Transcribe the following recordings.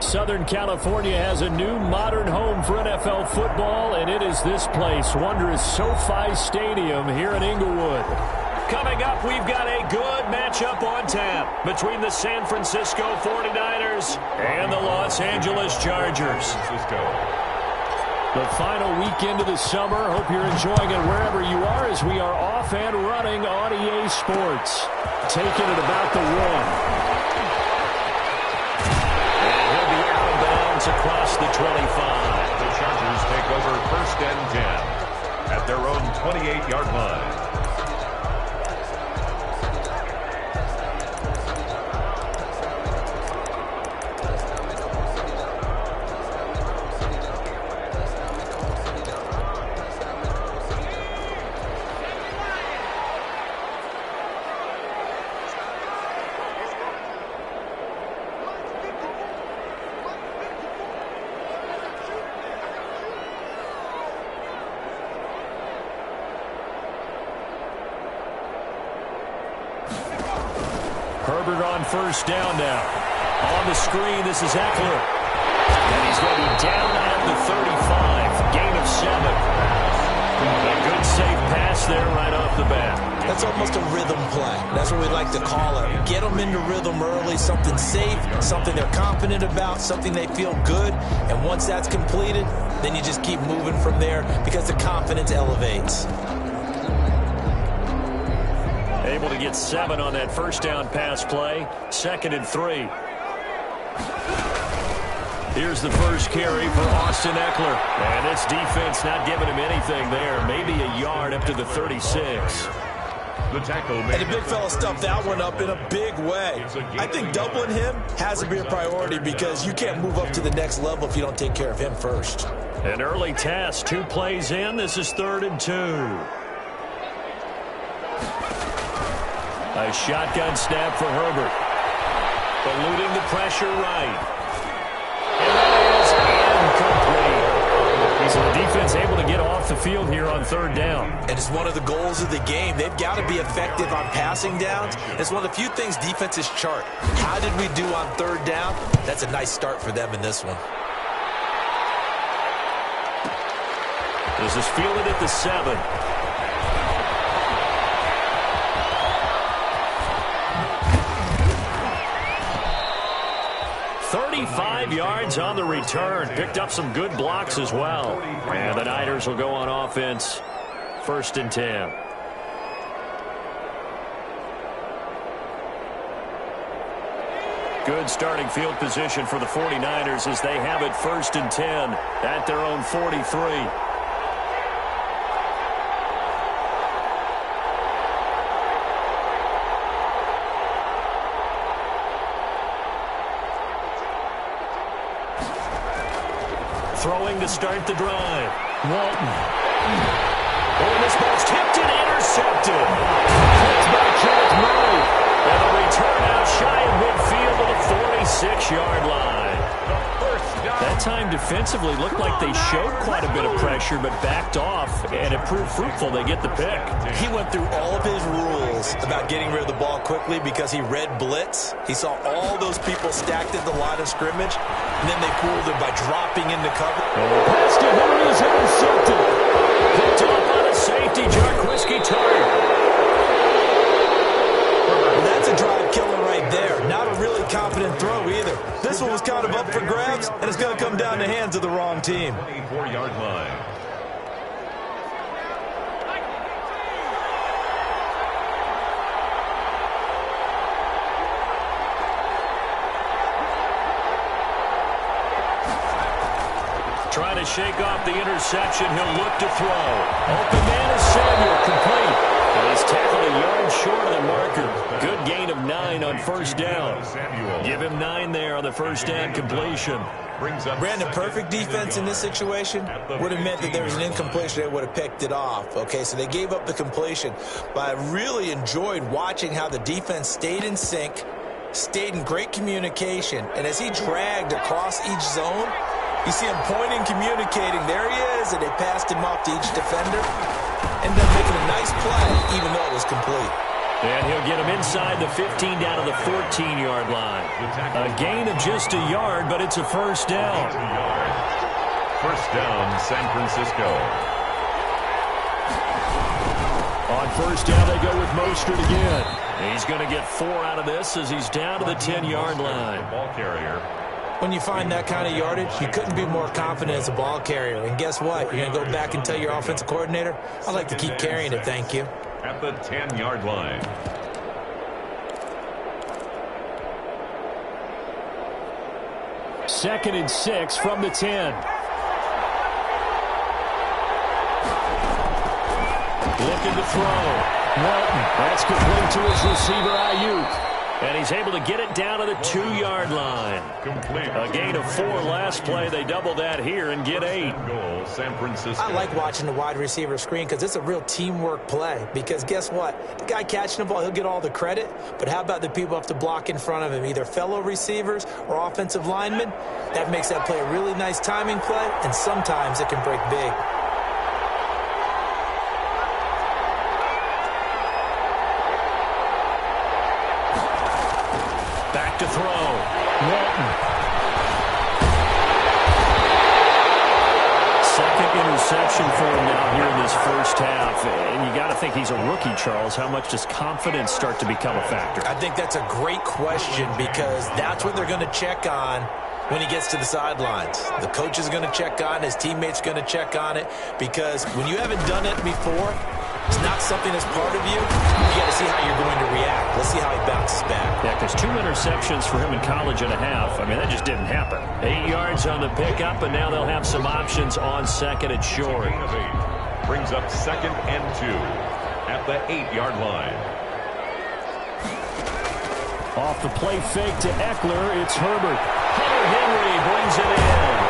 Southern California has a new modern home for NFL football, and it is this place, wondrous SoFi Stadium here in Inglewood. Coming up, we've got a good matchup on tap between the San Francisco 49ers and the Los Angeles Chargers. The final weekend of the summer. Hope you're enjoying it wherever you are as we are off and running on EA Sports. Taking it about the 1. And he'll be out of bounds across the 25. The Chargers take over 1st and 10 at their own 28-yard line. Herbert on 1st down now. On the screen, this is Eckler. And he's going to be down at the 35. Gain of 7. A good safe pass there right off the bat. That's almost a rhythm play. That's what we like to call it. Get them into rhythm early, something safe, something they're confident about, something they feel good. And once that's completed, then you just keep moving from there because the confidence elevates. Able to get 7 on that 1st down pass play. 2nd and 3. Here's the first carry for Austin Eckler. And this defense not giving him anything there. Maybe a yard up to the 36. The tackle and the big fella stuffed that one up in a big way. I think doubling him has to be a priority because you can't move up to the next level if you don't take care of him first. An early task. 2 plays in. This is 3rd and 2. A shotgun snap for Herbert. Eluding the pressure right. And that is incomplete. So the defense able to get off the field here on 3rd down. And it's one of the goals of the game. They've got to be effective on passing downs. It's one of the few things defenses chart. How did we do on 3rd down? That's a nice start for them in this one. This is fielded at the 7. 35 yards on the return. Picked up some good blocks as well. And the Niners will go on offense. 1st and 10. Good starting field position for the 49ers as they have it 1st and 10 at their own 43. Throwing to start the drive. Walton. Oh, this ball's tipped and intercepted. Picked by Kenneth Murray. And the return out shy of midfield to the 46-yard line. That time defensively looked like they showed quite a bit of pressure but backed off, and it proved fruitful. They get the pick. He went through all of his rules about getting rid of the ball quickly because he read blitz. He saw all those people stacked at the line of scrimmage, and then they fooled him by dropping into cover. Pass to him is intercepted. Picked up on a safety, Jarquiski Tartt. Well, that's a drive killer right there. Not a really confident throw either. This one was kind of up for grabs, and it's going to come down to the hands of the wrong team. 24-yard line. Trying to shake off the interception. He'll look to throw. Open man is Samuel, complete. And he's tackled a yard short of the marker. Good gain of 9 on 1st down. Give him 9 there on the 1st down completion. Brandon, perfect defense in this situation would have meant that there was an incompletion. They would have picked it off. Okay, so they gave up the completion. But I really enjoyed watching how the defense stayed in sync, stayed in great communication. And as he dragged across each zone, you see him pointing, communicating. There he is, and they passed him off to each defender. Ended up making a nice play, even though it was complete. And he'll get him inside the 15 down to the 14-yard line. A gain of just a yard, but it's a first down. First down, San Francisco. On first down, they go with Mostert again. He's going to get 4 out of this as he's down to the 10-yard line. Ball carrier. When you find that kind of yardage, you couldn't be more confident as a ball carrier. And guess what? You're going to go back and tell your offensive coordinator, I'd like to keep carrying it, thank you. At the 10-yard line. Second and 6 from the 10. Looking to throw. Walton. That's complete to his receiver, Ayuk. And he's able to get it down to the 2-yard line. Complete. A gain of 4 last play. They double that here and get 8. Goal, San Francisco. I like watching the wide receiver screen because it's a real teamwork play. Because guess what? The guy catching the ball, he'll get all the credit. But how about the people have to block in front of him, either fellow receivers or offensive linemen? That makes that play a really nice timing play, and sometimes it can break big. To throw. Walton. Second interception for him now here in this first half. And you got to think he's a rookie, Charles. How much does confidence start to become a factor? I think that's a great question because that's what they're going to check on when he gets to the sidelines. The coach is going to check on it. His teammates are going to check on it because when you haven't done it before, it's not something that's part of you. You got to see how you're going to react. Let's see how he bounces back. Yeah, because 2 interceptions for him in college and a half. I mean, that just didn't happen. 8 yards on the pickup, and now they'll have some options on second and short. Brings up 2nd and 2 at the 8-yard line. Off the play fake to Eckler, it's Herbert. Henry brings it in.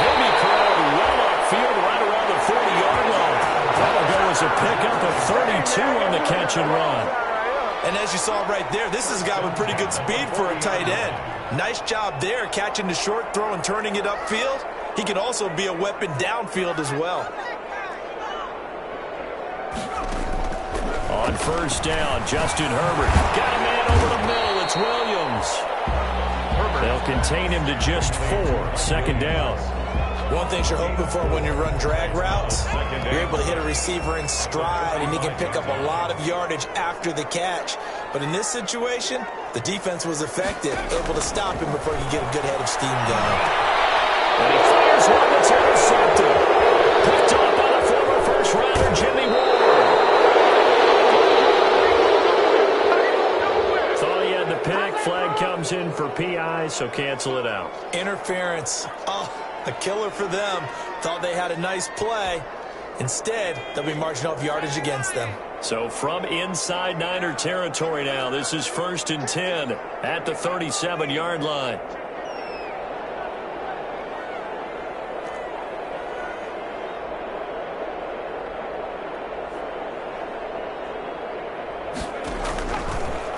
He'll be called well upfield right around the 40-yard line. That'll go as a pickup of 32 on the catch and run. And as you saw right there, this is a guy with pretty good speed for a tight end. Nice job there catching the short throw and turning it upfield. He can also be a weapon downfield as well. On first down, Justin Herbert. Got a man over the middle. It's Williams. They'll contain him to just 4. 2nd down. One thing you're hoping for when you run drag routes, you're able to hit a receiver in stride, and he can pick up a lot of yardage after the catch. But in this situation, the defense was effective, able to stop him before he could get a good head of steam going. And he fires one that's intercepted. Picked up by the former first-rounder, Jimmy Ward. Thought he had the pick. Flag comes in for PI, so cancel it out. Interference. Oh. A killer for them. Thought they had a nice play. Instead, they'll be marching off yardage against them. So from inside Niner territory now, this is 1st and 10 at the 37-yard line.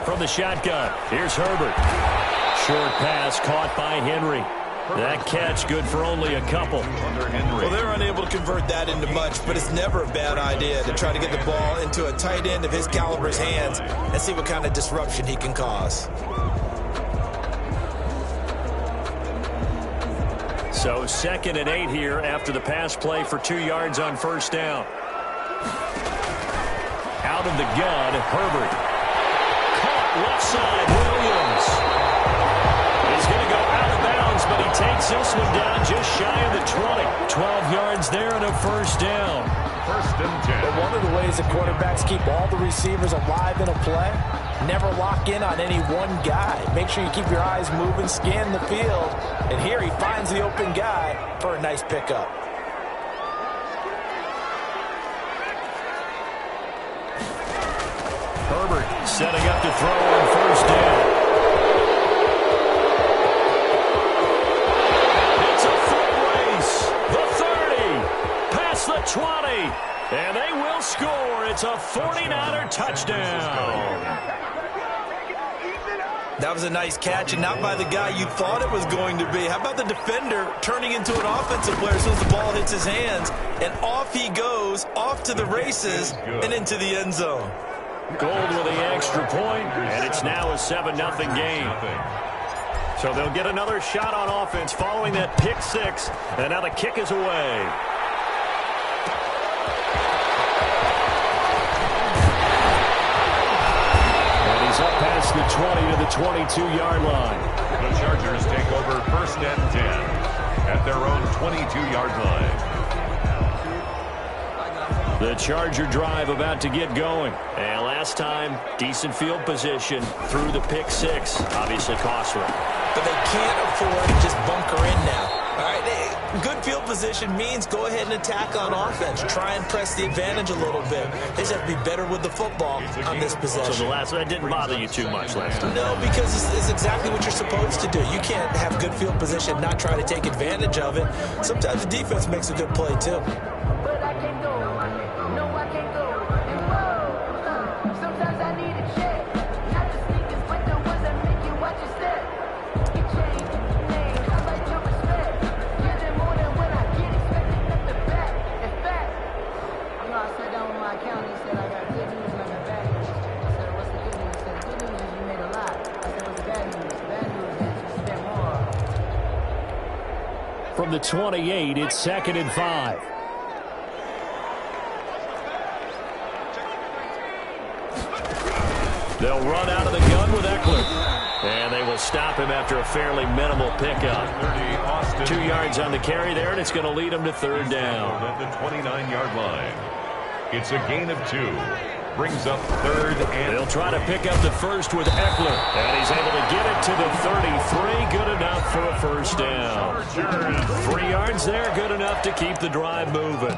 From the shotgun, here's Herbert. Short pass caught by Henry. That catch good for only a couple. Well, they're unable to convert that into much, but it's never a bad idea to try to get the ball into a tight end of his caliber's hands and see what kind of disruption he can cause. So 2nd and 8 here after the pass play for 2 yards on first down. Out of the gun, Herbert. Caught left side, Williams. He's going to go out of bounds, but he takes this one down just shy of the 20. 12 yards there and a first down. 1st and 10. But one of the ways that quarterbacks keep all the receivers alive in a play, never lock in on any one guy. Make sure you keep your eyes moving, scan the field. And here he finds the open guy for a nice pickup. Herbert setting up to throw on first down. The 20, and they will score. It's a 49er touchdown. That was a nice catch, and not by the guy you thought it was going to be. How about the defender turning into an offensive player as soon as the ball hits his hands, and off he goes, off to the races, and into the end zone. Gold with the extra point, and it's now a 7-0 game. So they'll get another shot on offense following that pick six, and now the kick is away. And he's up past the 20 to the 22-yard line. The Chargers take over 1st and 10 at their own 22-yard line. The Charger drive about to get going. And last time, decent field position through the pick six. Obviously costly. But they can't afford to just bunker in now. All right, good field position means go ahead and attack on offense. Try and press the advantage a little bit. They just have to be better with the football on this possession. So that didn't bother you too much last time? No, because it's exactly what you're supposed to do. You can't have good field position and not try to take advantage of it. Sometimes the defense makes a good play, too. From the 28, it's 2nd and 5. They'll run out of the gun with Eckler. And they will stop him after a fairly minimal pickup. 2 yards on the carry there, and it's going to lead him to 3rd down. At the 29-yard line. It's a gain of 2. Brings up 3rd and... They'll try to pick up the first with Eckler. And he's able to get it to the 33. Good enough for a 1st down. 3 yards there, good enough to keep the drive moving.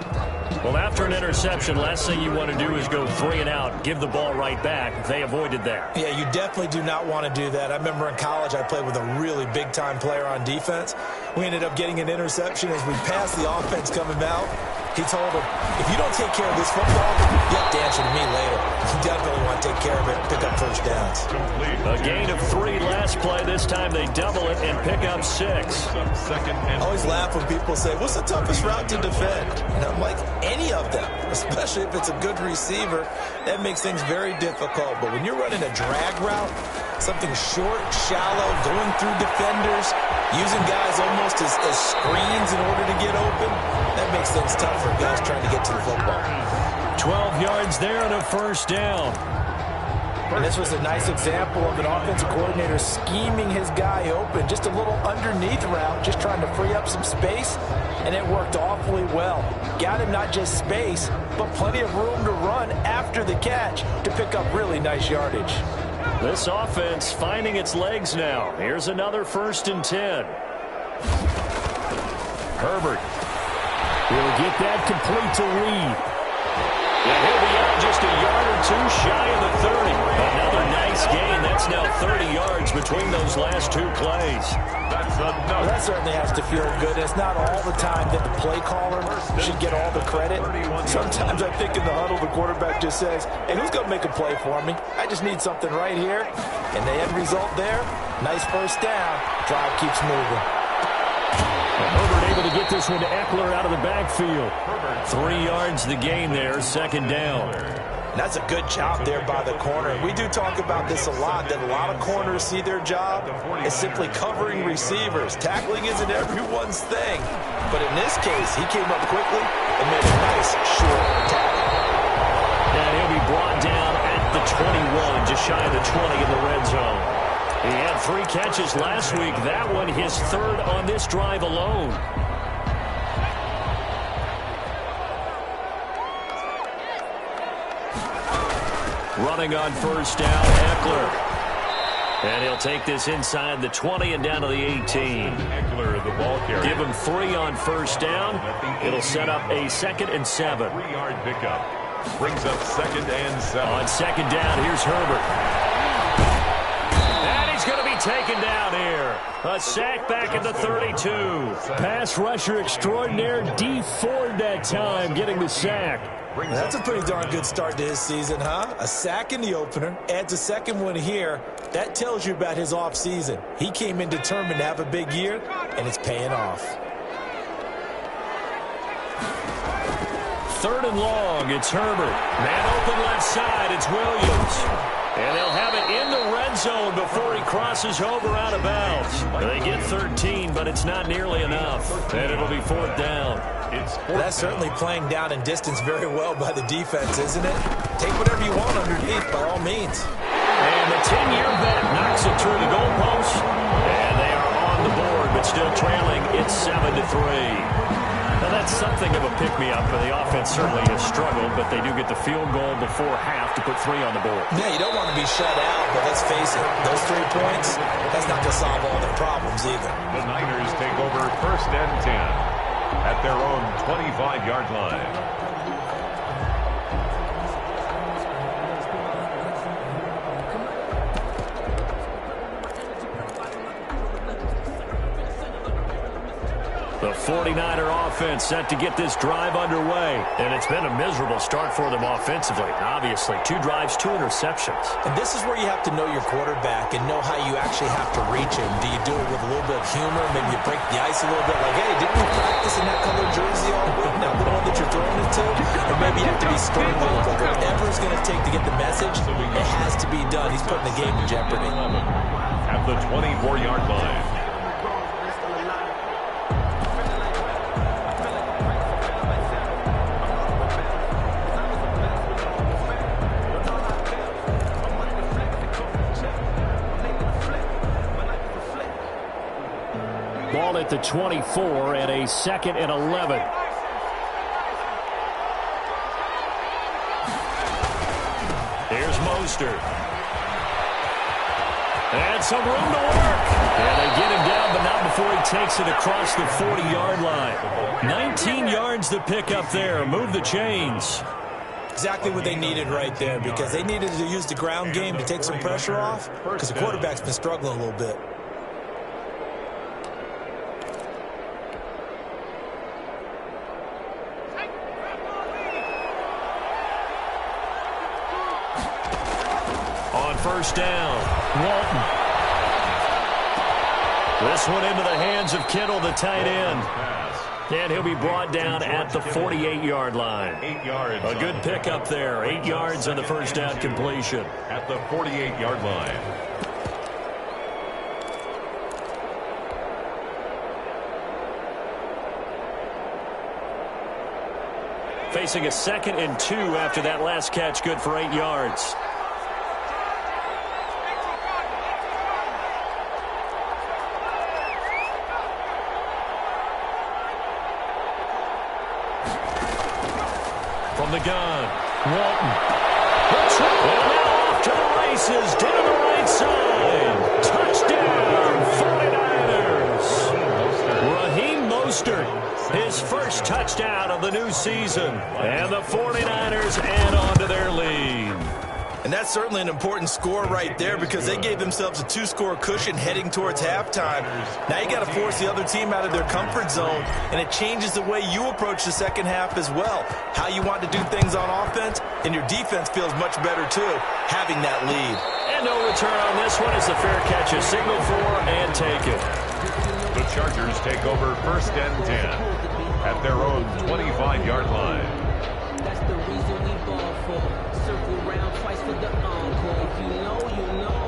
Well, after an interception, last thing you want to do is go 3 and out, give the ball right back. They avoided that. Yeah, you definitely do not want to do that. I remember in college I played with a really big-time player on defense. We ended up getting an interception as we passed the offense coming out. He told him, if you don't take care of this football, you have to answer to me later. You definitely want to take care of it, pick up 1st downs. A gain of 3 last play. This time they double it and pick up 6. I always laugh when people say, what's the toughest route to defend? And I'm like, any of them, especially if it's a good receiver. That makes things very difficult. But when you're running a drag route, something short, shallow, going through defenders, using guys almost as screens in order to get open, that makes things tough for guys trying to get to the football. 12 yards there and a 1st down. And this was a nice example of an offensive coordinator scheming his guy open. Just a little underneath route, just trying to free up some space, and it worked awfully well. Got him not just space, but plenty of room to run after the catch to pick up really nice yardage. This offense finding its legs now. Here's another 1st and 10. Herbert will get that complete to Reed. And he'll be out just a yard or 2 shy of the 30. Another nice gain. That's now 30 yards between those last 2 plays. Well, that certainly has to feel good. It's not all the time that the play caller should get all the credit. Sometimes I think in the huddle, the quarterback just says, hey, who's going to make a play for me? I just need something right here. And the end result there, nice 1st down. Drive keeps moving. Herbert able to get this one to Eckler out of the backfield. 3 yards the gain there, 2nd down. And that's a good job there by the corner. We do talk about this a lot, that a lot of corners see their job as simply covering receivers. Tackling isn't everyone's thing. But in this case, he came up quickly and made a nice short tackle. And he'll be brought down at the 21, just shy of the 20 in the red zone. He had 3 catches last week. That one his 3rd on this drive alone. Running on 1st down, Eckler. And he'll take this inside the 20 and down to the 18. Eckler, the ball carrier. Give him 3 on 1st down. It'll set up a 2nd and 7. 3-yard pickup. Brings up 2nd and 7. On 2nd down, here's Herbert. And he's going to be taken down here. A sack back at the 32. Pass rusher extraordinaire, D Ford that time, getting the sack. That's a pretty darn good start to his season, huh? A sack in the opener, adds a 2nd one here. That tells you about his offseason. He came in determined to have a big year, and it's paying off. third and long. It's Herbert. Man open left side. It's Williams. And they'll have it in the red zone before he crosses over out of bounds. They get 13, but it's not nearly enough. And it'll be fourth down. That's certainly playing down and distance very well by the defense, isn't it? Take whatever you want underneath, by all means. And the 10-year vet knocks it through the goalpost. And they are on the board, but still trailing. It's 7-3. Now, that's something of a pick-me-up, but the offense certainly has struggled, but they do get the field goal before half to put 3 on the board. Yeah, you don't want to be shut out, but let's face it, those 3 points, that's not going to solve all their problems either. The Niners take over first and 10 at their own 25-yard line. The 49er offense set to get this drive underway. And it's been a miserable start for them offensively. Obviously, 2 drives, 2 interceptions. And this is where you have to know your quarterback and know how you actually have to reach him. Do you do it with a little bit of humor? Maybe you break the ice a little bit like, hey, didn't you practice in that colored jersey all week? Now the one that you're throwing it to? Or maybe you have to be stern with it. But whatever it's going to take to get the message, it has to be done. He's putting the game in jeopardy. At the 24-yard line. Ball at the 24 and a 2nd and 11. Here's Mostert. And some room to work. And they get him down, but not before he takes it across the 40-yard line. 19 yards to pick up there. Move the chains. Exactly what they needed right there, because they needed to use the ground game to take some pressure off, because the quarterback's been struggling a little bit. First down, Walton. This one into the hands of Kittle, the tight end. And he'll be brought down at the 48-yard line. 8 yards. A good pickup there. 8 yards on the first down completion. At the 48-yard line. Facing a 2nd and 2 after that last catch, good for 8 yards. From the gun, Walton. And now off to the races, down the right side. Touchdown, 49ers. Raheem Mostert, his first touchdown of the new season. And the 49ers add on to their lead. And that's certainly an important score right there, because they gave themselves a 2-score cushion heading towards halftime. Now you got to force the other team out of their comfort zone, and it changes the way you approach the second half as well. How you want to do things on offense, and your defense feels much better too, having that lead. And no return on this one as the fair catch is signaled for and taken. The Chargers take over first and 10 at their own 25-yard line. That's the reason we ball for. Circle round twice for the encore. If you know, you know.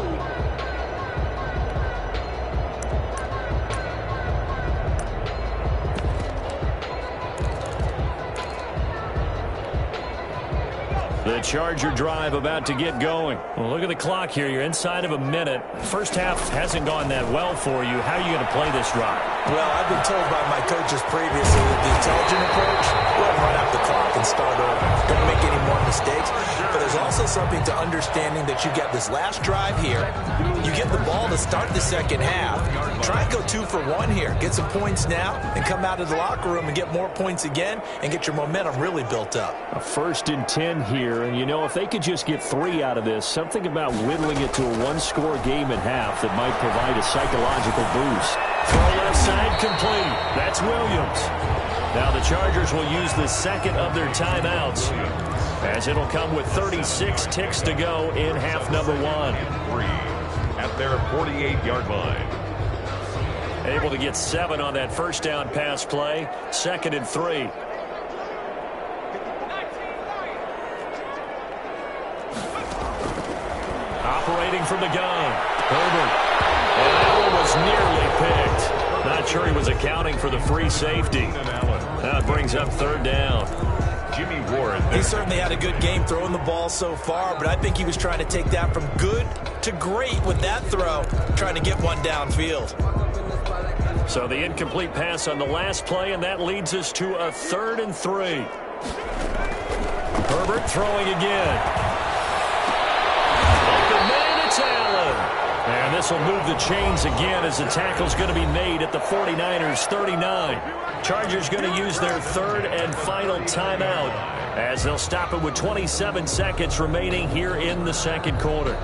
The Charger drive about to get going. Well, look at the clock here. You're inside of a minute. First half hasn't gone that well for you. How are you going to play this drive? Well, I've been told by my coaches previously that the intelligent approach, go ahead and run out the clock and start over. Don't make any more mistakes. But there's also something to understanding that you get this last drive here. You get the ball to start the second half. Try and go 2 for 1 here. Get some points now and come out of the locker room and get more points again and get your momentum really built up. A 1st and 10 here. And, you know, if they could just get 3 out of this, something about whittling it to a 1-score game at half that might provide a psychological boost. Throw left side complete. That's Williams. Now the Chargers will use the 2nd of their timeouts, as it'll come with 36 ticks to go in half number 1. 3 at their 48-yard line. Able to get 7 on that first down pass play. 2nd and 3. Operating from the gun, Herbert. And that one was nearly picked. Not sure he was accounting for the free safety. That brings up third down. Jimmy Ward. He certainly had a good game throwing the ball so far, but I think he was trying to take that from good to great with that throw, trying to get one downfield. So the incomplete pass on the last play, and that leads us to a 3rd and 3. Herbert throwing again. Open man, it's Allen. And this will move the chains again as the tackle's going to be made at the 49ers 39. Chargers going to use their 3rd and final timeout as they'll stop it with 27 seconds remaining here in the second quarter.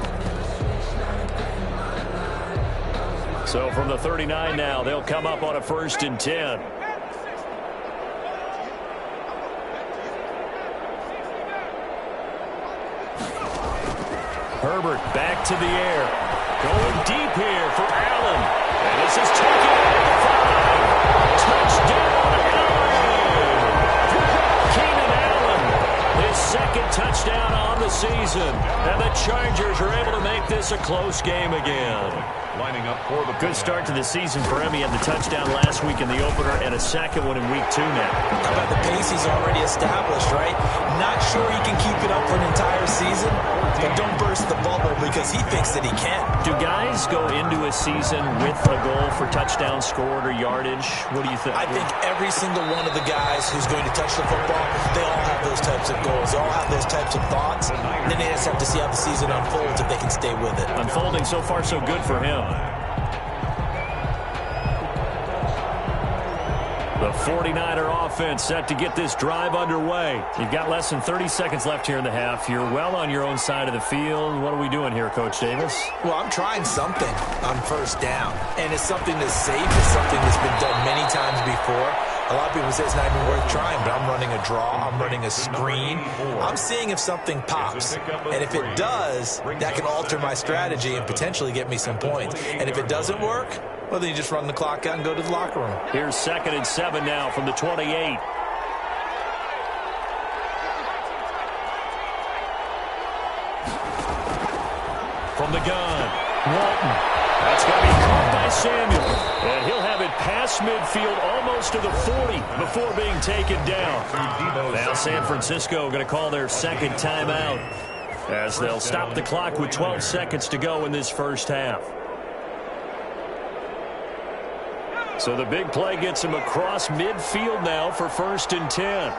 So from the 39 now, they'll come up on a 1st and 10. Herbert back to the air. Going deep here for Allen. And this is taken at the 5. Touchdown, Allen! Keenan Allen, his 2nd touchdown on the season. And the Chargers are able to make this a close game again. Lining up for the good start to the season for him. He had the touchdown last week in the opener and a 2nd one in week 2 now. How about the pace he's already established, right? Not sure he can keep it up for an entire season, but don't burst the bubble because he thinks that he can. Do guys go into a season with a goal for touchdown scored or yardage? What do you think? I think every single one of the guys who's going to touch the football, they all have those types of goals. They all have those types of thoughts. And then they just have to see how the season unfolds if they can stay with it. Unfolding so far so good for him. The 49er offense set to get this drive underway. You've got less than 30 seconds left here in the half. You're well on your own side of the field. What are we doing here, Coach Davis? Well, I'm trying something on 1st down. And it's something that's safe. It's something that's been done many times before. A lot of people say it's not even worth trying, but I'm running a draw. I'm running a screen. I'm seeing if something pops. And if it does, that can alter my strategy and potentially get me some points. And if it doesn't work, well, then you just run the clock out and go to the locker room. Here's 2nd and 7 now from the 28. From the gun, Walton. That's going to be caught by Samuel. And he'll have it past midfield almost to the 40 before being taken down. Now San Francisco going to call their 2nd timeout as they'll stop the clock with 12 seconds to go in this first half. So the big play gets him across midfield now for 1st and 10.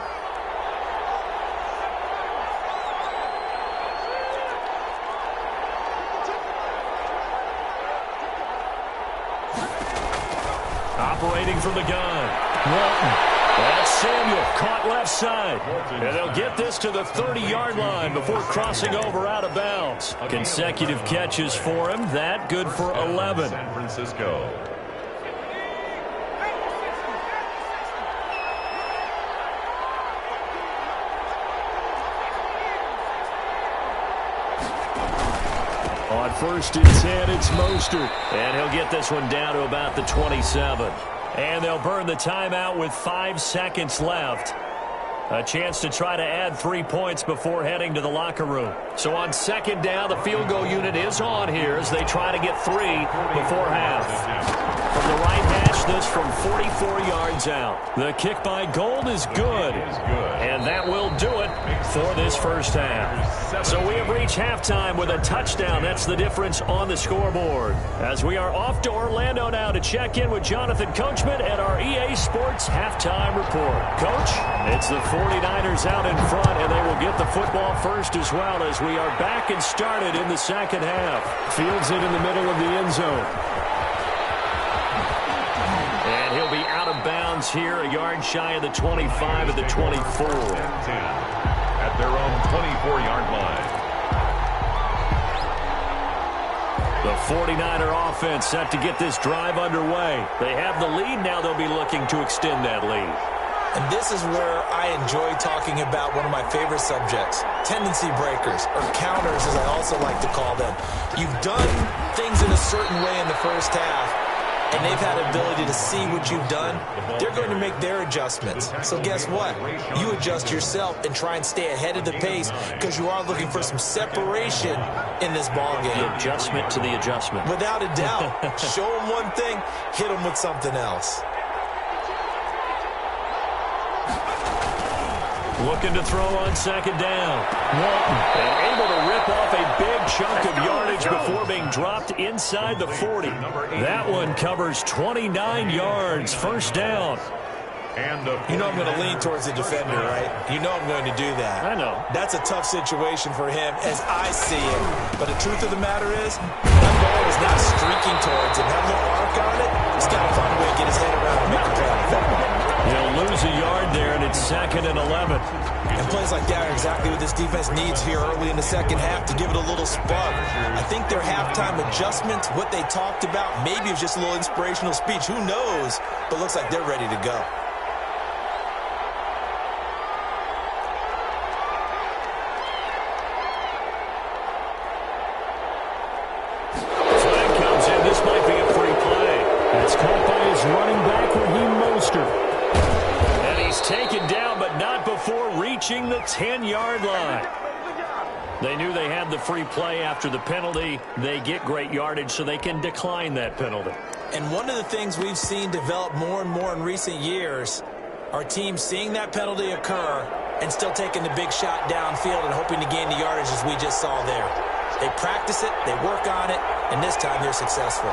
Operating from the gun, Walton. That's Samuel, caught left side. And they'll get this to the 30-yard line before crossing over out of bounds. Consecutive catches for him. That good for 11. San Francisco. On 1st and 10, it's Mostert. And he'll get this one down to about the 27. And they'll burn the timeout with 5 seconds left. A chance to try to add 3 points before heading to the locker room. So on 2nd down, the field goal unit is on here as they try to get 3 before half. From the right hash, this from 44 yards out. The kick by Gold is good. And that will do it for this first half. So we have reached halftime with a touchdown. That's the difference on the scoreboard. As we are off to Orlando now to check in with Jonathan Coachman and our EA Sports halftime report. Coach, it's the 49ers out in front, and they will get the football first as well as we are back and started in the second half. Fields it in the middle of the end zone. And he'll be out of bounds here, a yard shy of the 25 of the 24. At their own 24-yard line. The 49er offense set to get this drive underway. They have the lead. Now they'll be looking to extend that lead. And this is where I enjoy talking about one of my favorite subjects, tendency breakers, or counters as I also like to call them. You've done things in a certain way in the first half, and they've had the ability to see what you've done, they're going to make their adjustments. So guess what? You adjust yourself and try and stay ahead of the pace because you are looking for some separation in this ball game. The adjustment to the adjustment. Without a doubt. Show them one thing, hit them with something else. Looking to throw on second down. Walton, and able to rip off a big chunk of yardage before being dropped inside the 40. That one covers 29 yards. First down. You know I'm going to lean towards the defender, right? You know I'm going to do that. I know. That's a tough situation for him as I see it. But the truth of the matter is, that ball is not streaking towards him. Have a little arc on it. He's got to find a way to get his head around and make the play on the football. He'll lose a yard there, and it's 2nd and 11. And plays like that are exactly what this defense needs here early in the second half to give it a little spark. I think their halftime adjustments, what they talked about, maybe it was just a little inspirational speech. Who knows? But looks like they're ready to go. Flag comes in. This might be a free play. That's caught by his running back, Raheem Mostert. And he's taken down, but not before reaching the 10-yard line. They knew they had the free play after the penalty. They get great yardage, so they can decline that penalty. And one of the things we've seen develop more and more in recent years are teams seeing that penalty occur and still taking the big shot downfield and hoping to gain the yardage as we just saw there. They practice it, they work on it, and this time they're successful.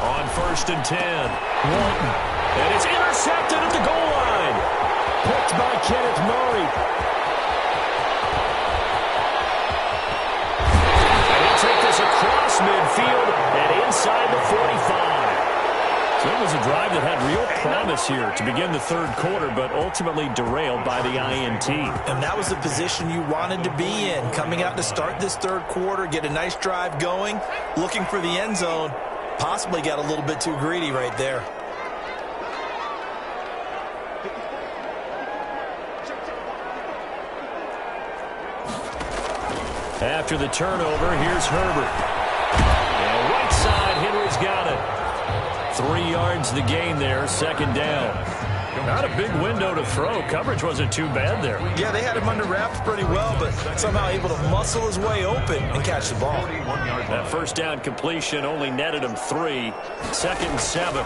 On 1st and 10, Walton. And it's intercepted at the goal line. Picked by Kenneth Murray. And he'll take this across midfield and inside the 45. So it was a drive that had real promise here to begin the third quarter, but ultimately derailed by the INT. And that was the position you wanted to be in. Coming out to start this third quarter, get a nice drive going, looking for the end zone. Possibly got a little bit too greedy right there. After the turnover, here's Herbert. And right side, Henry's got it. 3 yards the gain there, 2nd down. Not a big window to throw. Coverage wasn't too bad there. Yeah, they had him under wraps pretty well, but somehow able to muscle his way open and catch the ball. That first down completion only netted him 3. 2nd and 7.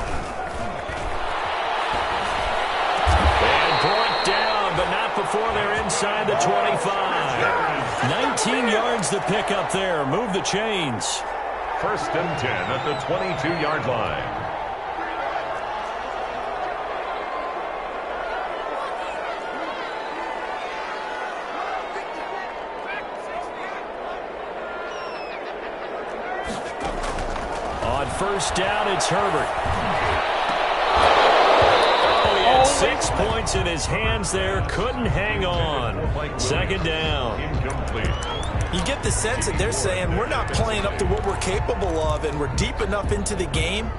And brought down, but not before they're inside the 25. 19 yards to pick up there. Move the chains. 1st and 10 at the 22-yard line. On 1st down, it's Herbert. Oh, he had 6 points in his hands there. Couldn't hang on. 2nd down. You get the sense that they're saying we're not playing up to what we're capable of, and we're deep enough into the game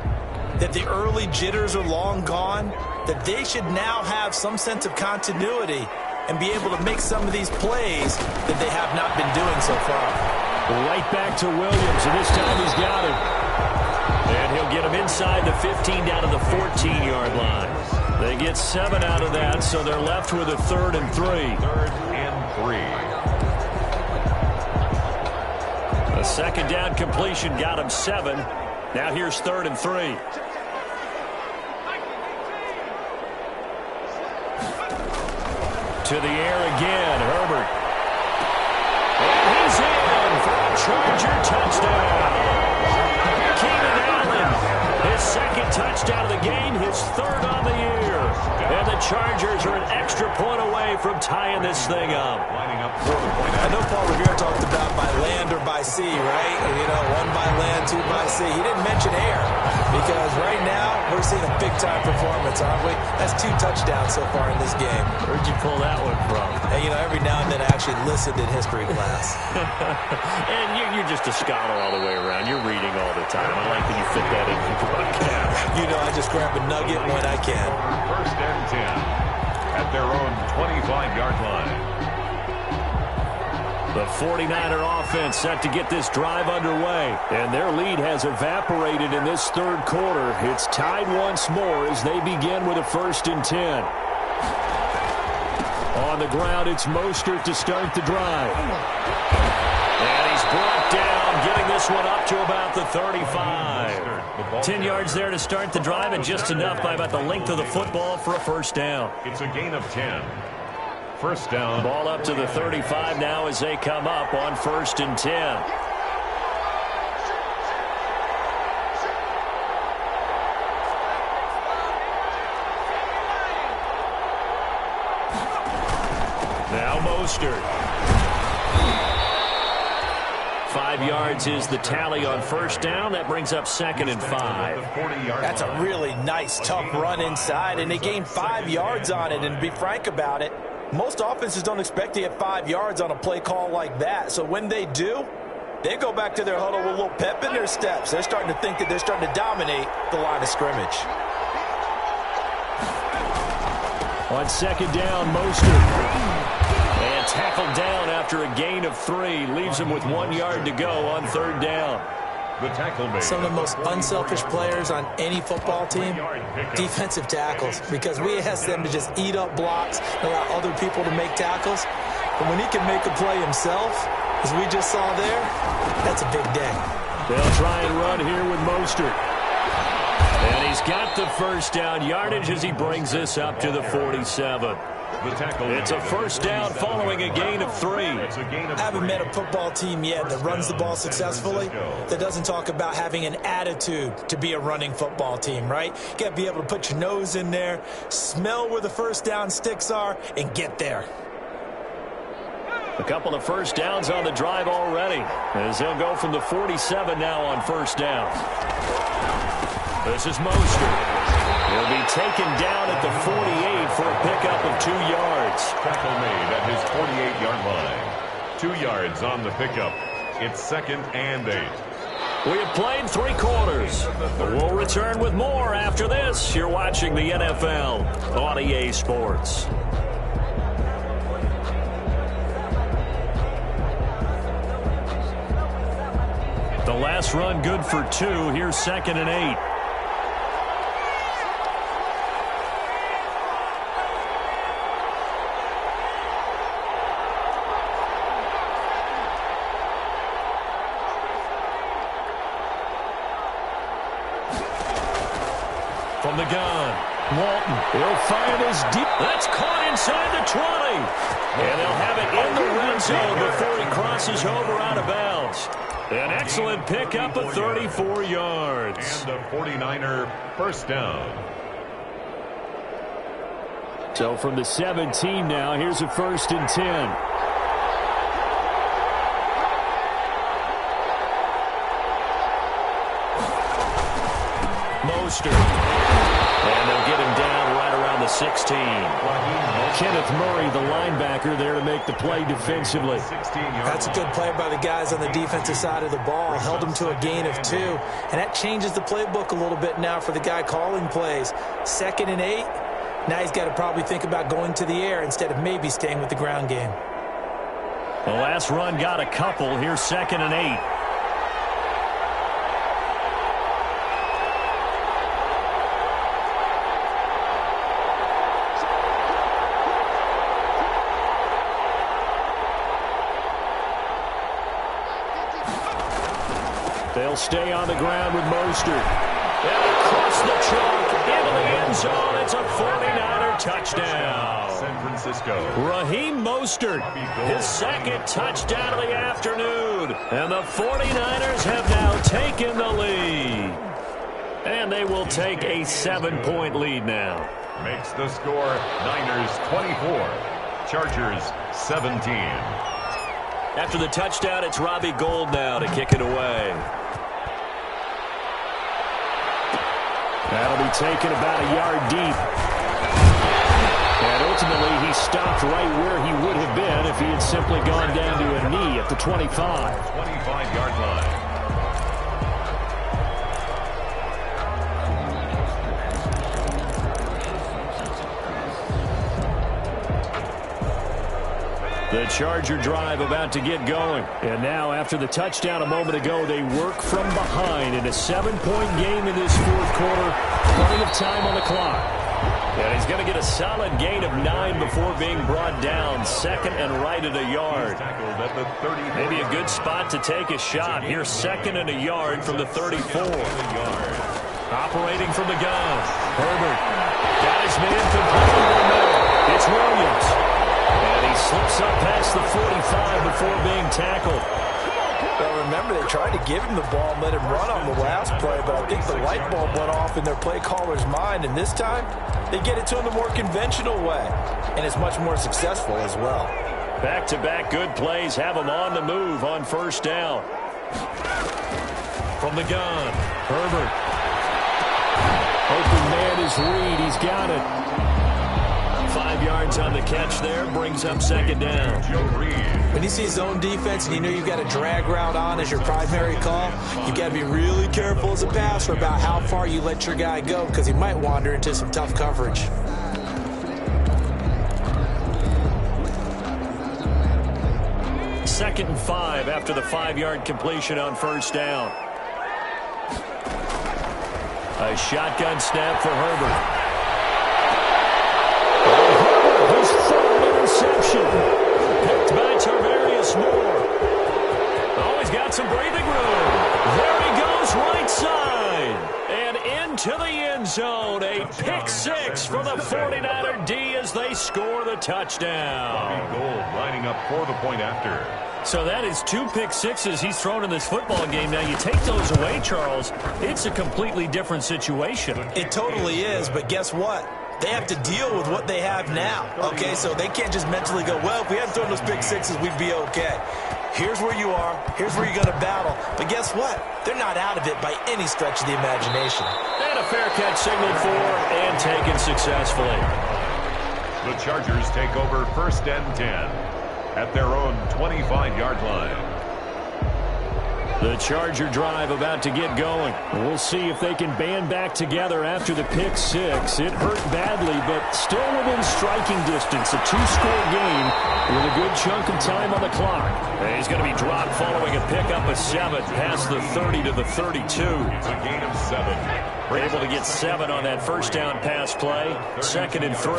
that the early jitters are long gone, that they should now have some sense of continuity and be able to make some of these plays that they have not been doing so far. Right back to Williams, and this time he's got him. And he'll get him inside the 15 down to the 14-yard line. They get 7 out of that, so they're left with a 3rd and 3. 3rd and 3. A 2nd down completion got him 7. Now here's 3rd and 3. To the air again, Herbert. And he's in for a Charger touchdown. Keenan Allen, his 2nd touchdown of the game, his 3rd on the year. And the Chargers are an extra point away from tying this thing up. I know Paul Revere talked about by land or by sea, right? You know, 1 by land, 2 by sea. He didn't mention air because right now we're seeing a big-time performance, aren't we? That's 2 touchdowns so far in this game. Where'd you pull that one from? And, you know, every now and then I actually listened in history class. And you're just a scholar all the way around. You're reading all the time. I like that you fit that in the broadcast. You know, I just grab a nugget when I can. 1st and 10 at their own 25-yard line. The 49er offense set to get this drive underway. And their lead has evaporated in this third quarter. It's tied once more as they begin with a 1st and 10. On the ground, it's Mostert to start the drive. And he's brought down, getting this one up to about the 35. 10 yards there to start the drive, and just enough by about the length of the football for a 1st down. It's a gain of 10. 1st down. Ball up to the 35 now as they come up on 1st and 10. Now Mostert. 5 yards is the tally on 1st down. That brings up 2nd and 5. That's a really nice, tough run inside, and they gained 5 yards on it. And to be frank about it, most offenses don't expect to get 5 yards on a play call like that. So when they do, they go back to their huddle with a little pep in their steps. They're starting to think that they're starting to dominate the line of scrimmage. On 2nd down, Mostert. And tackled down after a gain of 3. Leaves him with 1 yard to go on 3rd down. The tackle made. Some of the most unselfish players on any football team, defensive tackles, because we ask them to just eat up blocks and allow other people to make tackles. But when he can make a play himself, as we just saw there, that's a big day. They'll try and run here with Mostert. And he's got the 1st down yardage as he brings this up to the 47. It's a 1st down following a gain of 3. I haven't met a football team yet that runs the ball successfully that doesn't talk about having an attitude to be a running football team, right? You got to be able to put your nose in there, smell where the 1st down sticks are, and get there. A couple of 1st downs on the drive already, as they'll go from the 47 now on 1st down. This is Mostert. He'll be taken down at the 48 for a pickup of 2 yards. Tackle made at his 48-yard line. 2 yards on the pickup. It's 2nd and 8. We have played 3 quarters. We'll return with more after this. You're watching the NFL on EA Sports. The last run good for 2. Here's 2nd and 8. From the gun, Walton. He'll fire this deep. That's caught inside the 20. And they'll have it in the red zone before he crosses over out of bounds. An excellent pickup of 34 yards. And a 49er 1st down. So from the 17 now, here's a 1st and 10. Mostert. And they'll get him down right around the 16. Kenneth Murray, the linebacker, there to make the play defensively. That's a good play by the guys on the defensive side of the ball. Held him to a gain of 2. And that changes the playbook a little bit now for the guy calling plays. 2nd and 8. Now he's got to probably think about going to the air instead of maybe staying with the ground game. The last run got a couple. Here's 2nd and 8. They'll stay on the ground with Mostert. And across the chalk into the end zone. It's a 49er touchdown. San Francisco. Raheem Mostert, his 2nd touchdown of the afternoon. And the 49ers have now taken the lead. And they will take a 7-point lead now. Makes the score Niners 24, Chargers 17. After the touchdown, it's Robbie Gould now to kick it away. That'll be taken about a yard deep. And ultimately, he stopped right where he would have been if he had simply gone down to a knee at the 25. 25-yard line. The Charger drive about to get going. And now, after the touchdown a moment ago, they work from behind in a 7-point game in this fourth quarter. Plenty of time on the clock. And he's going to get a solid gain of 9 before being brought down. Second and right at a yard. Maybe a good spot to take a shot. Here's second and a yard from the 34. Operating from the gun. Herbert got his man completely in the middle. It's Williams. And he slips up past the 45 before being tackled. Well, remember, they tried to give him the ball and let him run on the last play, but I think the light bulb went off in their play caller's mind, and this time they get it to him the more conventional way, and it's much more successful as well. Back-to-back good plays have him on the move on first down. From the gun, Herbert. Open man is Reed. He's got it. 5 yards on the catch there, brings up second down. When you see zone defense and you know you've got a drag route on as your primary call, you've got to be really careful as a passer about how far you let your guy go, because he might wander into some tough coverage. Second and 5 after the 5-yard completion on first down. A shotgun snap for Herbert. His third interception. Picked by Tarvarius Moore. Oh, he's got some breathing room. There he goes, right side. And into the end zone. A pick six for the 49er D as they score the touchdown. Gold lining up for the point after. So that is 2 pick sixes he's thrown in this football game. Now, you take those away, Charles, it's a completely different situation. It totally is, but guess what? They have to deal with what they have now, okay? So they can't just mentally go, well, if we hadn't thrown those pick sixes, we'd be okay. Here's where you are. Here's where you're going to battle. But guess what? They're not out of it by any stretch of the imagination. And a fair catch signaled for and taken successfully. The Chargers take over first and 10 at their own 25-yard line. The Charger drive about to get going. We'll see if they can band back together after the pick six. It hurt badly, but still within striking distance. A 2-score game with a good chunk of time on the clock. And he's going to be dropped following a pickup of 7 past the 30 to the 32. It's a gain of 7. We're able to get 7 on that first down pass play. Second and 3.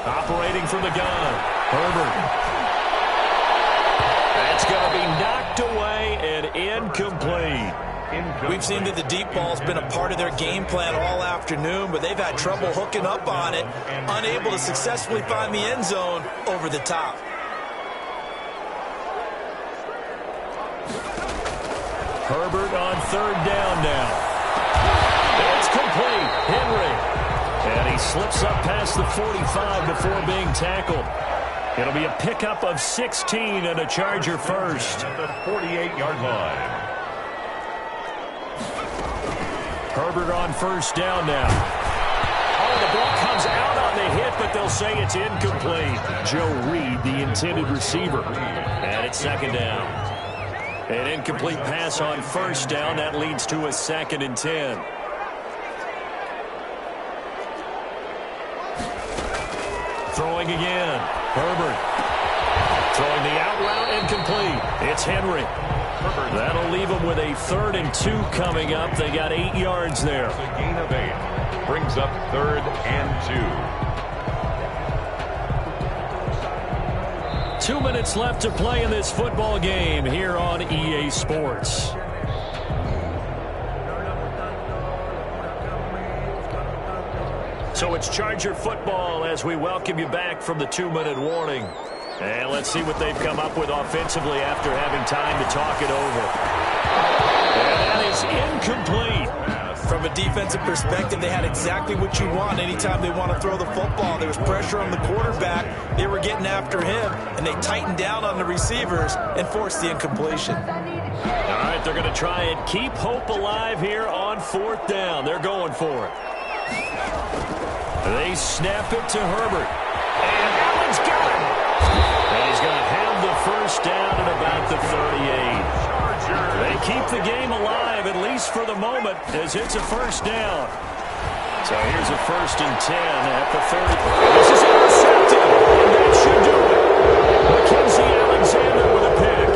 Operating from the gun. Herbert. That's going to be knocked away and incomplete. We've seen that the deep ball's been a part of their game plan all afternoon, but they've had trouble hooking up on it, unable to successfully find the end zone over the top. Herbert on third down now. It's complete. Henry. And he slips up past the 45 before being tackled. It'll be a pickup of 16 and a Charger first. At the 48-yard line. Herbert on first down now. Oh, the ball comes out on the hit, but they'll say it's incomplete. Joe Reed, the intended receiver. And it's second down. An incomplete pass on first down. That leads to a second and 10. Throwing again. Herbert. Throwing the out route incomplete. It's Henry. That'll leave them with a 3rd and 2 coming up. They got 8 yards there. It's a gain of 8. Brings up 3rd and 2. 2 minutes left to play in this football game here on EA Sports. So it's Charger football as we welcome you back from the 2-minute warning. And let's see what they've come up with offensively after having time to talk it over. And that is incomplete. From a defensive perspective, they had exactly what you want anytime they want to throw the football. There was pressure on the quarterback. They were getting after him, and they tightened down on the receivers and forced the incompletion. All right, they're going to try and keep hope alive here on 4th down. They're going for it. They snap it to Herbert. And Allen's got him. And he's going to have the first down at about the 38. They keep the game alive, at least for the moment, as it's a first down. So here's a 1st and 10 at the 30. This is intercepted. And that should do it. Alexander with a pick.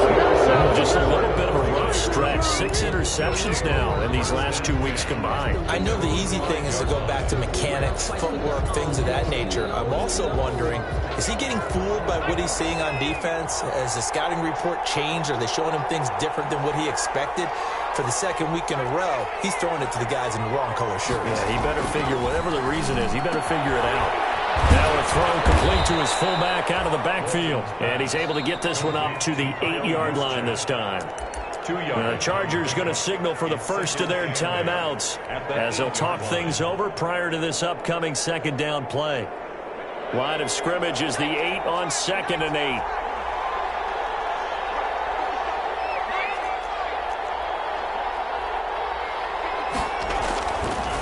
Just a little bit of a rough stretch. 6 interceptions now in these last 2 weeks combined. I know the easy thing is to go back to mechanics, footwork, things of that nature. I'm also wondering, is he getting fooled by what he's seeing on defense? Has the scouting report changed? Are they showing him things different than what he expected? For the second week in a row, he's throwing it to the guys in the wrong color shirts. Yeah, he better figure, whatever the reason is, he better figure it out. Now a throw complete to his fullback out of the backfield. And he's able to get this one up to the 8-yard line this time. 2 yards. The Chargers going to signal for the first of their timeouts as they'll talk things over prior to this upcoming second down play. Line of scrimmage is the 8 on 2nd and 8.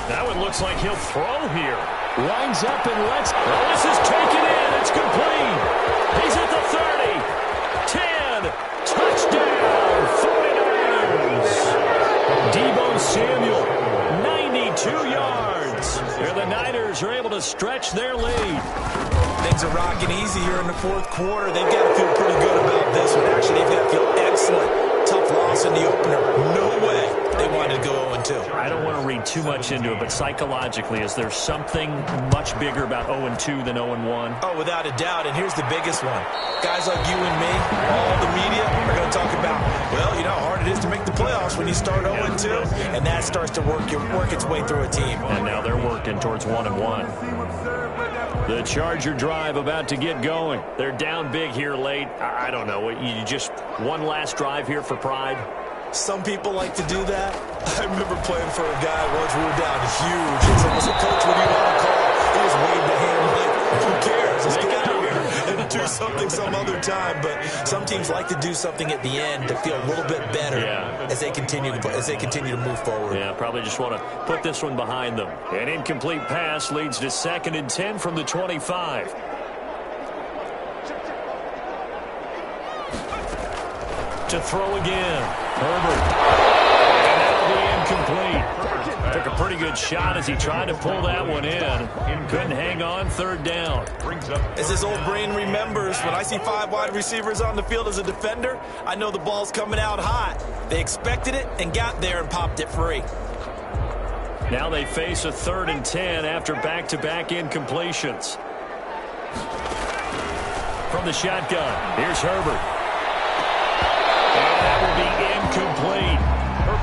That one looks like he'll throw here. Lines up and lets. Oh, this is taken in. It's complete. He's at the 30. 10. Touchdown. 49ers. Deebo Samuel. 92 yards. Here the Niners are able to stretch their lead. Things are rocking easy here in the fourth quarter. They've got to feel pretty good about this one. Actually, they've got to feel excellent. Tough loss in the opener. No way they wanted to go 0-2. I don't want to read too much into it, but psychologically, is there something much bigger about 0-2 than 0-1? Oh, without a doubt, and here's the biggest one. Guys like you and me, all the media, are going to talk about, well, you know how hard it is to make the playoffs when you start 0-2, and that starts to work its way through a team. And now they're working towards 1-1. The Charger drive about to get going. They're down big here late. I don't know. You just one last drive here for pride? Some people like to do that. I remember playing for a guy once we were down huge. He said, "Listen, coach, what do you want to call?" He just waved a hand like, who cares? Let's get out of here and do something some other time. But some teams like to do something at the end to feel a little bit better as they continue to move forward. Yeah, probably just want to put this one behind them. An incomplete pass leads to 2nd and 10 from the 25. To throw again. Herbert. And that'll be incomplete. Took a pretty good shot as he tried to pull that one in. Couldn't hang on. 3rd down. As his old brain remembers, when I see 5 wide receivers on the field as a defender, I know the ball's coming out hot. They expected it and got there and popped it free. Now they face a 3rd and 10 after back-to-back incompletions. From the shotgun, here's Herbert. And that will be incomplete.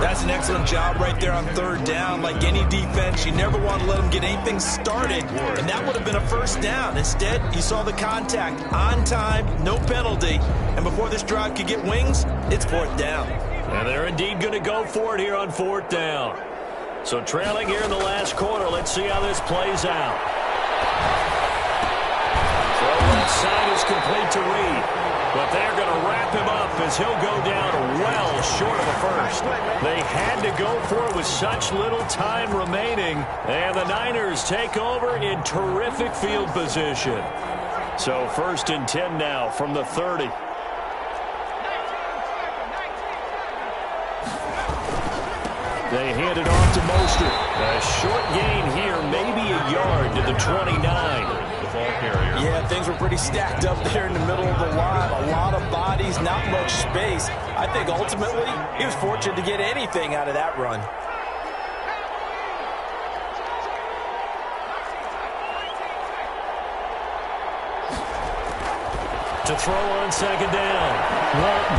That's an excellent job right there on 3rd down. Like any defense, you never want to let them get anything started, and that would have been a 1st down. Instead, you saw the contact on time, no penalty, and before this drive could get wings, it's 4th down. And they're indeed going to go for it here on 4th down. So trailing here in the last quarter, let's see how this plays out. Throw left side is complete to Reed. But they're going to wrap him up as he'll go down well short of a 1st. They had to go for it with such little time remaining. And the Niners take over in terrific field position. So 1st and 10 now from the 30. They hand it off to Mostert. A short gain here, maybe a yard to the 29. Yeah, things were pretty stacked up there in the middle of the line. A lot of bodies, not much space. I think ultimately he was fortunate to get anything out of that run. To throw on 2nd down. Walton.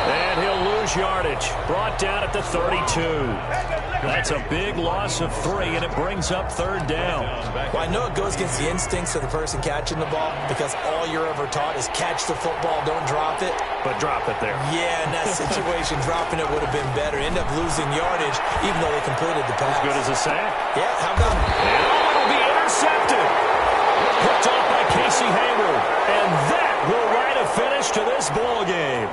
And he'll lose yardage. Brought down at the 32. That's a big loss of 3, and it brings up 3rd down. Well, I know it goes against the instincts of the person catching the ball because all you're ever taught is catch the football, don't drop it. But drop it there. Yeah, in that situation, dropping it would have been better. End up losing yardage, even though they completed the pass. As good as a sack. Yeah, how about it? And it'll be intercepted. Picked off by Casey Hayward. And that will write a finish to this ball game.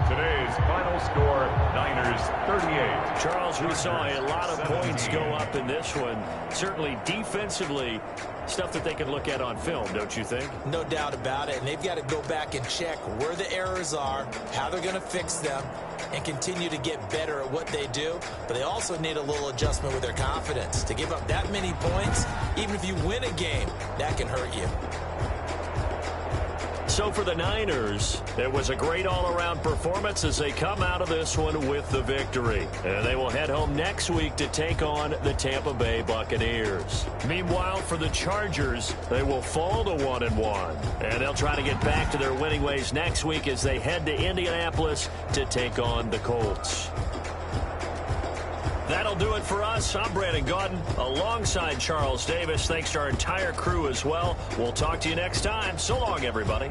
Today's final score, Niners 38. Charles, we saw a lot of points go up in this one. Certainly defensively, stuff that they can look at on film, don't you think? No doubt about it. And they've got to go back and check where the errors are, how they're going to fix them, and continue to get better at what they do. But they also need a little adjustment with their confidence. To give up that many points, even if you win a game, that can hurt you. So for the Niners, it was a great all-around performance as they come out of this one with the victory. And they will head home next week to take on the Tampa Bay Buccaneers. Meanwhile, for the Chargers, they will fall to 1-1. And they'll try to get back to their winning ways next week as they head to Indianapolis to take on the Colts. That'll do it for us. I'm Brandon Gaudin alongside Charles Davis. Thanks to our entire crew as well. We'll talk to you next time. So long, everybody.